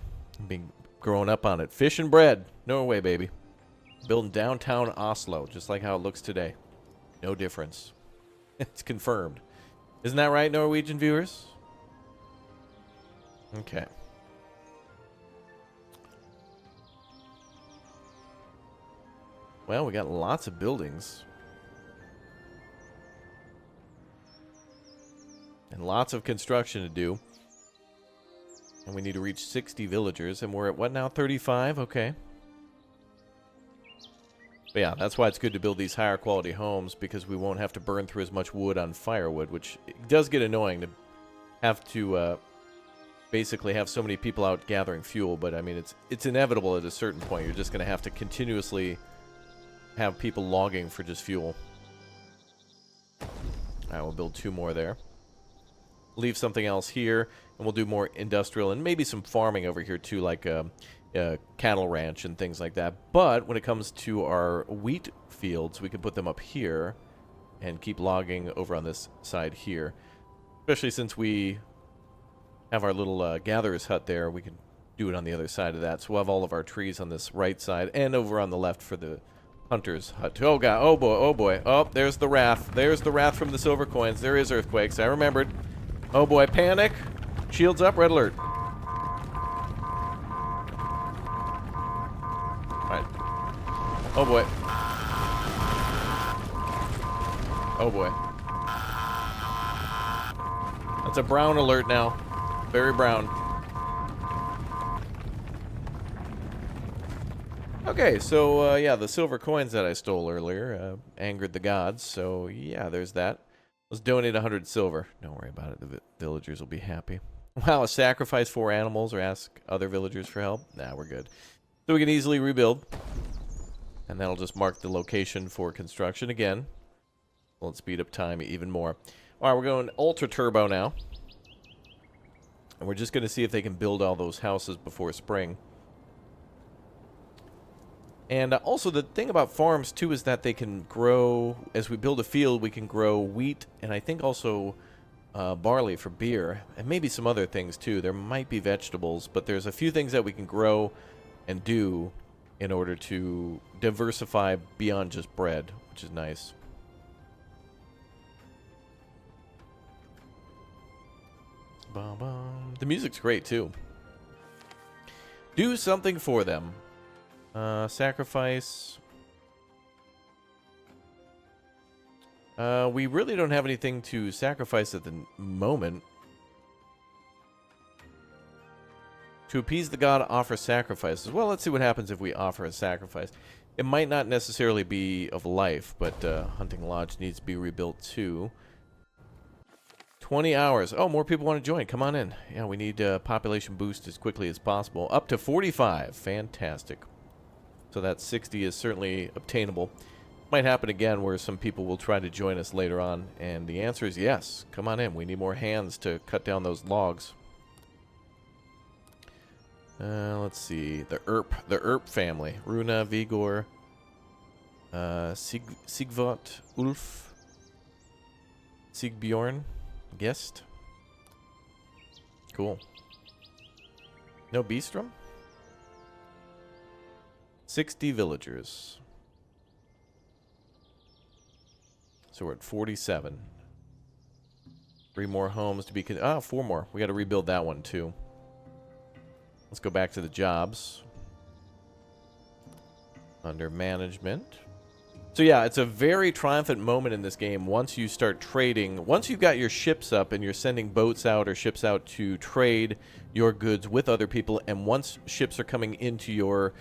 Being growing up on it. Fish and bread. Norway, baby. Building downtown Oslo, just like how it looks today. No difference. It's confirmed. Isn't that right, Norwegian viewers? Okay. Well, we got lots of buildings. And lots of construction to do. And we need to reach 60 villagers. And we're at what now? 35? Okay. But yeah, that's why it's good to build these higher quality homes, because we won't have to burn through as much wood on firewood, which does get annoying to have to basically have so many people out gathering fuel. But I mean, it's inevitable at a certain point. You're just going to have to continuously have people logging for just fuel. Alright, we'll build 2 more there. Leave something else here, and we'll do more industrial and maybe some farming over here too, like a cattle ranch and things like that. But when it comes to our wheat fields, we can put them up here and keep logging over on this side here. Especially since we have our little gatherer's hut there, we can do it on the other side of that. So we'll have all of our trees on this right side and over on the left for the hunter's hut. Oh god, oh boy, oh boy. Oh, there's the wrath. There's the wrath from the silver coins. There is earthquakes. I remembered. Oh boy, panic. Shields up, red alert. Alright. Oh boy. Oh boy. That's a brown alert now. Very brown. Okay, so yeah, the silver coins that I stole earlier angered the gods, so yeah, there's that. Let's donate 100 silver. Don't worry about it, the villagers will be happy. Wow, sacrifice 4 animals or ask other villagers for help? Nah, we're good. So we can easily rebuild. And that'll just mark the location for construction again. We'll speed up time even more. Alright, we're going ultra turbo now. And we're just going to see if they can build all those houses before spring. And also the thing about farms too is that they can grow, as we build a field, we can grow wheat and I think also barley for beer, and maybe some other things too. There might be vegetables, but there's a few things that we can grow and do in order to diversify beyond just bread, which is nice. The music's great too. Do something for them. Sacrifice. We really don't have anything to sacrifice at the moment. To appease the god, offer sacrifices. Well, let's see what happens if we offer a sacrifice. It might not necessarily be of life, but Hunting Lodge needs to be rebuilt too. 20 hours. Oh, more people want to join. Come on in. Yeah, we need a population boost as quickly as possible. Up to 45. Fantastic. So that 60 is certainly obtainable. Might happen again where some people will try to join us later on. And the answer is yes. Come on in. We need more hands to cut down those logs. Let's see. The Erp family. Runa, Vigor, Sigvot, Ulf, Sigbjorn, Guest. Cool. No Beastrom? 60 villagers. So we're at 47. 3 more homes to be... 4 more. We got to rebuild that one too. Let's go back to the jobs. Under management. So yeah, it's a very triumphant moment in this game once you start trading. Once you've got your ships up and you're sending boats out or ships out to trade your goods with other people, and once ships are coming into your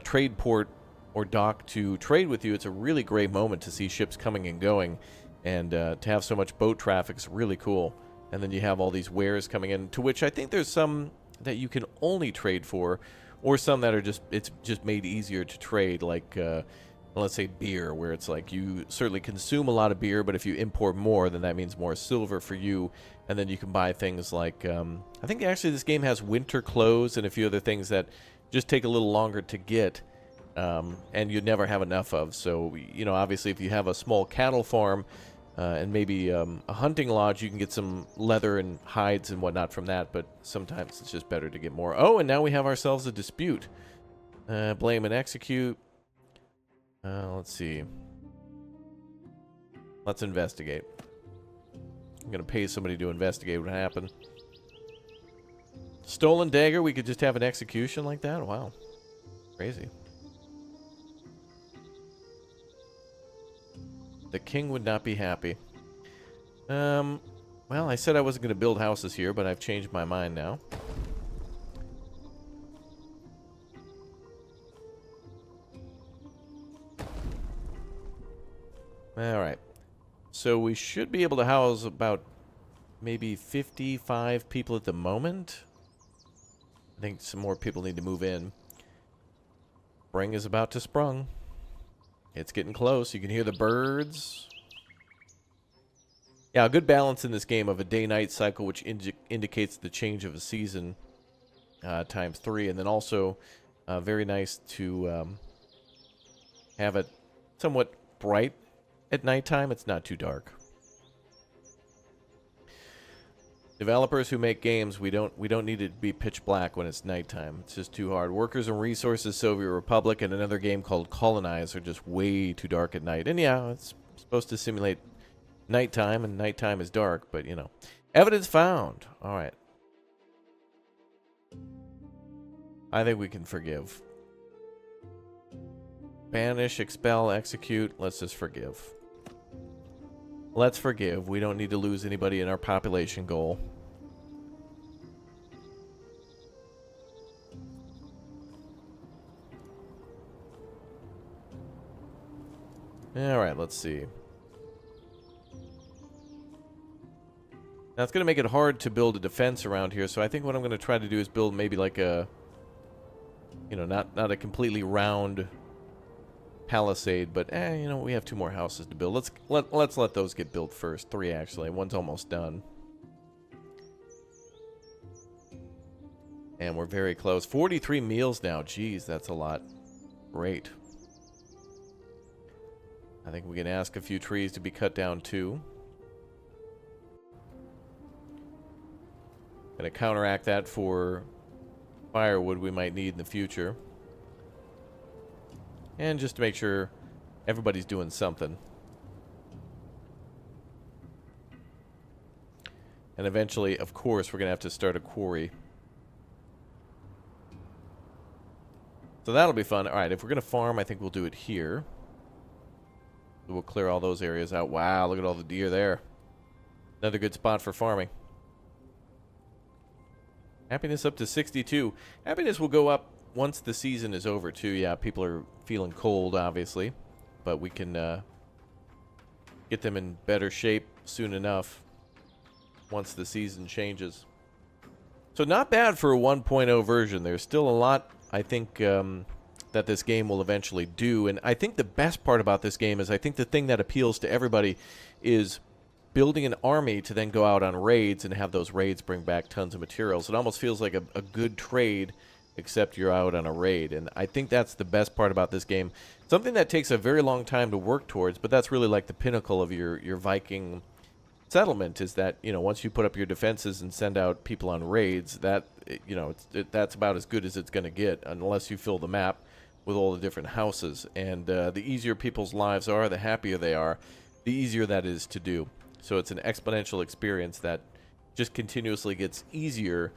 trade port or dock to trade with you, it's a really great moment to see ships coming and going. And to have so much boat traffic is really cool. And then you have all these wares coming in, to which I think there's some that you can only trade for, or some that are it's just made easier to trade, like let's say beer, where it's like you certainly consume a lot of beer, but if you import more, then that means more silver for you, and then you can buy things like I think actually this game has winter clothes and a few other things that just take a little longer to get, and you never have enough of. So you know, obviously if you have a small cattle farm and maybe a hunting lodge, you can get some leather and hides and whatnot from that, but sometimes it's just better to get more. Oh, and now we have ourselves a dispute. Blame and execute. Let's see. Let's investigate. I'm going to pay somebody to investigate what happened. Stolen dagger, we could just have an execution like that? Wow. Crazy. The king would not be happy. Well, I said I wasn't going to build houses here, but I've changed my mind now. Alright. So we should be able to house about maybe 55 people at the moment. I think some more people need to move in. Spring is about to sprung. It's getting close. You can hear the birds. Yeah, a good balance in this game of a day-night cycle, which indicates the change of a season times 3. And then also very nice to have it somewhat bright at nighttime. It's not too dark. Developers who make games, we don't need it to be pitch black when it's nighttime. It's just too hard. Workers and Resources, Soviet Republic, and another game called Colonize are just way too dark at night. And yeah, it's supposed to simulate nighttime, and nighttime is dark, but you know. Evidence found. All right. I think we can forgive. Banish, expel, execute. Let's just forgive. Let's forgive. We don't need to lose anybody in our population goal. Alright, let's see. Now, it's going to make it hard to build a defense around here, so I think what I'm going to try to do is build maybe like a, you know, not a completely round palisade, but, you know, we have 2 more houses to build. Let's let those get built first. 3, actually. One's almost done. And we're very close. 43 meals now. Jeez, that's a lot. Great. I think we can ask a few trees to be cut down, too. Gonna counteract that for firewood we might need in the future. And just to make sure everybody's doing something. And eventually, of course, we're gonna have to start a quarry. So that'll be fun. Alright, if we're gonna farm, I think we'll do it here. We'll clear all those areas out. Wow, look at all the deer there. Another good spot for farming. Happiness up to 62. Happiness will go up once the season is over, too. Yeah, people are feeling cold, obviously. But we can get them in better shape soon enough once the season changes. So not bad for a 1.0 version. There's still a lot, I think, that this game will eventually do. And I think the best part about this game is I think the thing that appeals to everybody is building an army to then go out on raids and have those raids bring back tons of materials. It almost feels like a good trade, except you're out on a raid. And I think that's the best part about this game. Something that takes a very long time to work towards, but that's really like the pinnacle of your Viking settlement, is that, you know, once you put up your defenses and send out people on raids, that, you know, that's about as good as it's going to get, unless you fill the map with all the different houses. And the easier people's lives are, the happier they are, the easier that is to do. So it's an exponential experience that just continuously gets easier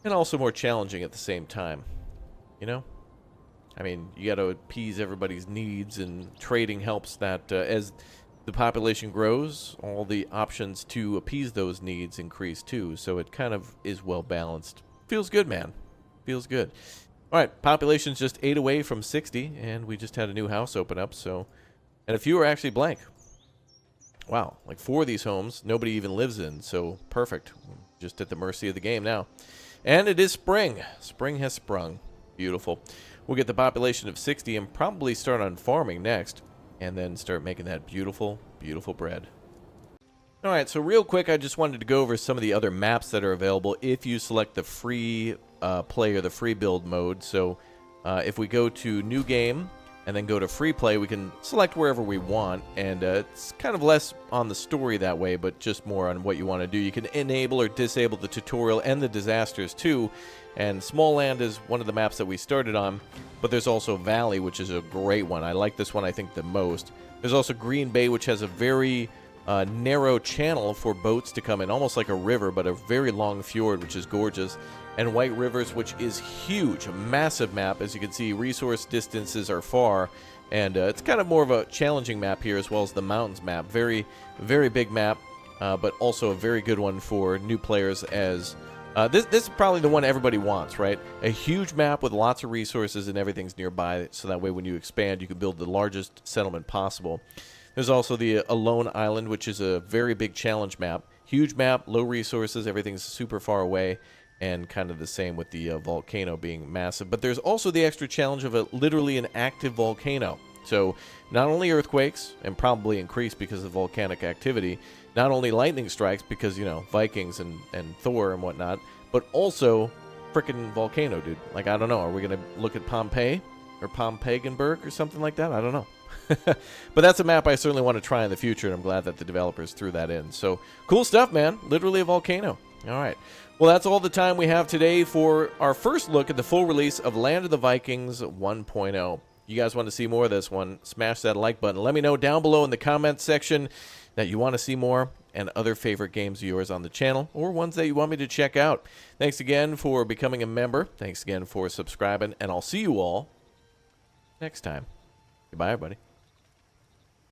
and also more challenging at the same time. You know? I mean, you got to appease everybody's needs, and trading helps that. As the population grows, all the options to appease those needs increase too. So it kind of is well balanced. Feels good, man. Feels good. All right, population's just 8 away from 60, and we just had a new house open up. So, and a few are actually blank. Wow, like 4 of these homes nobody even lives in, so perfect. Just at the mercy of the game now. And it is spring. Spring has sprung. Beautiful. We'll get the population of 60 and probably start on farming next, and then start making that beautiful, beautiful bread. Alright, so real quick, I just wanted to go over some of the other maps that are available if you select the free play or the free build mode. So if we go to New Game, and then go to free play, we can select wherever we want, and it's kind of less on the story that way, but just more on what you want to do. You can enable or disable the tutorial and the disasters too, and Small Land is one of the maps that we started on, but there's also Valley, which is a great one. I like this one, I think, the most. There's also Green Bay, which has a very narrow channel for boats to come in, almost like a river, but a very long fjord, which is gorgeous. And White Rivers, which is huge, a massive map. As you can see, resource distances are far, and it's kind of more of a challenging map here, as well as the mountains map. Very, very big map, but also a very good one for new players, as this is probably the one everybody wants, right? A huge map with lots of resources and everything's nearby, so that way when you expand, you can build the largest settlement possible. There's also the Alone Island, which is a very big challenge map. Huge map, low resources, everything's super far away. And kind of the same with the volcano being massive. But there's also the extra challenge of literally an active volcano. So not only earthquakes, and probably increase because of volcanic activity, not only lightning strikes because, you know, Vikings and Thor and whatnot, but also frickin' volcano, dude. Like, I don't know. Are we going to look at Pompeii or Pompegenberg or something like that? I don't know. But that's a map I certainly want to try in the future, and I'm glad that the developers threw that in. So cool stuff, man. Literally a volcano. All right. Well, that's all the time we have today for our first look at the full release of Land of the Vikings 1.0. You guys want to see more of this one, smash that like button. Let me know down below in the comments section that you want to see more, and other favorite games of yours on the channel, or ones that you want me to check out. Thanks again for becoming a member. Thanks again for subscribing, and I'll see you all next time. Goodbye, everybody.